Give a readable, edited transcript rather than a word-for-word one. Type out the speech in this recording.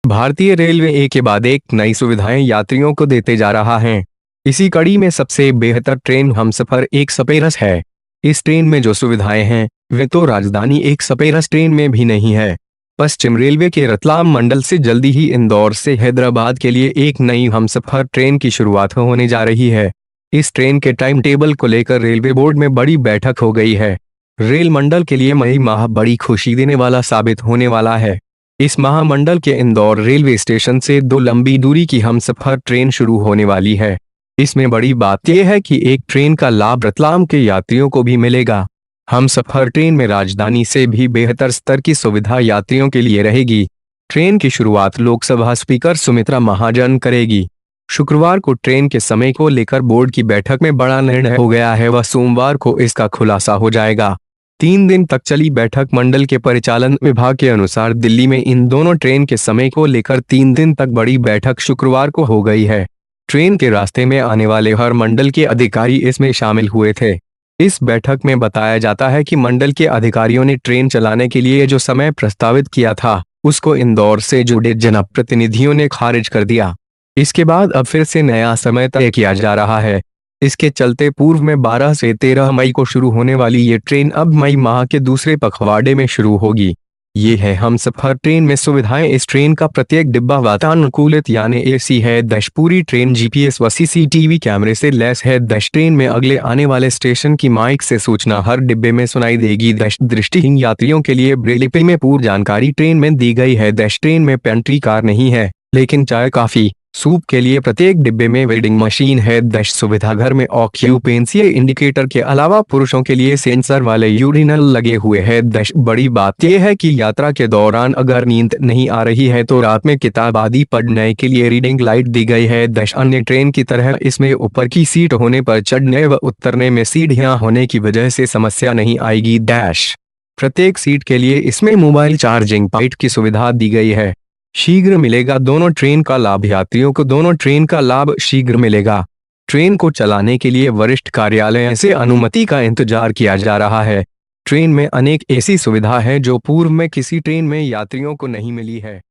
भारतीय रेलवे एक के बाद एक नई सुविधाएं यात्रियों को देते जा रहा है। इसी कड़ी में सबसे बेहतर ट्रेन हमसफर एक्सप्रेस है। इस ट्रेन में जो सुविधाएं हैं वे तो राजधानी एक्सप्रेस ट्रेन में भी नहीं है। पश्चिम रेलवे के रतलाम मंडल से जल्दी ही इंदौर से हैदराबाद के लिए एक नई हमसफर ट्रेन की शुरुआत होने जा रही है। इस ट्रेन के टाइम टेबल को लेकर रेलवे बोर्ड में बड़ी बैठक हो गई है। रेल मंडल के लिए मई माह बड़ी खुशी देने वाला साबित होने वाला है। इस महामंडल के इंदौर रेलवे स्टेशन से 2 लंबी दूरी की हमसफर ट्रेन शुरू होने वाली है। इसमें बड़ी बात यह है कि एक ट्रेन का लाभ रतलाम के यात्रियों को भी मिलेगा। हमसफर ट्रेन में राजधानी से भी बेहतर स्तर की सुविधा यात्रियों के लिए रहेगी। ट्रेन की शुरुआत लोकसभा स्पीकर सुमित्रा महाजन करेगी। शुक्रवार को ट्रेन के समय को लेकर बोर्ड की बैठक में बड़ा निर्णय हो गया है व सोमवार को इसका खुलासा हो जाएगा। 3 दिन तक चली बैठक मंडल के परिचालन विभाग के अनुसार दिल्ली में इन दोनों ट्रेन के समय को लेकर 3 दिन तक बड़ी बैठक शुक्रवार को हो गई है। ट्रेन के रास्ते में आने वाले हर मंडल के अधिकारी इसमें शामिल हुए थे। इस बैठक में बताया जाता है कि मंडल के अधिकारियों ने ट्रेन चलाने के लिए जो समय प्रस्तावित किया था उसको इंदौर से जुड़े जनप्रतिनिधियों ने खारिज कर दिया। इसके बाद अब फिर से नया समय तय किया जा रहा है। इसके चलते पूर्व में 12 से 13 मई को शुरू होने वाली ये ट्रेन अब मई माह के दूसरे पखवाड़े में शुरू होगी। ये है हमसफर ट्रेन में सुविधाएं। इस ट्रेन का प्रत्येक डिब्बा वातानुकूलित यानी एसी है। पूरी ट्रेन जीपीएस व सीसीटीवी कैमरे से लैस है। ट्रेन में अगले आने वाले स्टेशन की माइक से सूचना हर डिब्बे में सुनाई देगी। दृष्टिहीन यात्रियों के लिए ब्रेल लिपि में पूरी जानकारी ट्रेन में दी गई है। ट्रेन में पेंट्री कार नहीं है, लेकिन चाय कॉफी सूप के लिए प्रत्येक डिब्बे में वेडिंग मशीन है। सुविधा घर में ऑक्यूपेंसी इंडिकेटर के अलावा पुरुषों के लिए सेंसर वाले यूरिनल लगे हुए हैं। बड़ी बात यह है कि यात्रा के दौरान अगर नींद नहीं आ रही है तो रात में किताब आदि पढ़ने के लिए रीडिंग लाइट दी गई है। अन्य ट्रेन की तरह इसमें ऊपर की सीट होने पर चढ़ने व उतरने में सीढ़ियां होने की वजह से समस्या नहीं आएगी। प्रत्येक सीट के लिए इसमें मोबाइल चार्जिंग पॉइंट की सुविधा दी गई है। शीघ्र मिलेगा दोनों ट्रेन का लाभ। यात्रियों को दोनों ट्रेन का लाभ शीघ्र मिलेगा। ट्रेन को चलाने के लिए वरिष्ठ कार्यालय से अनुमति का इंतजार किया जा रहा है। ट्रेन में अनेक ऐसी सुविधा है जो पूर्व में किसी ट्रेन में यात्रियों को नहीं मिली है।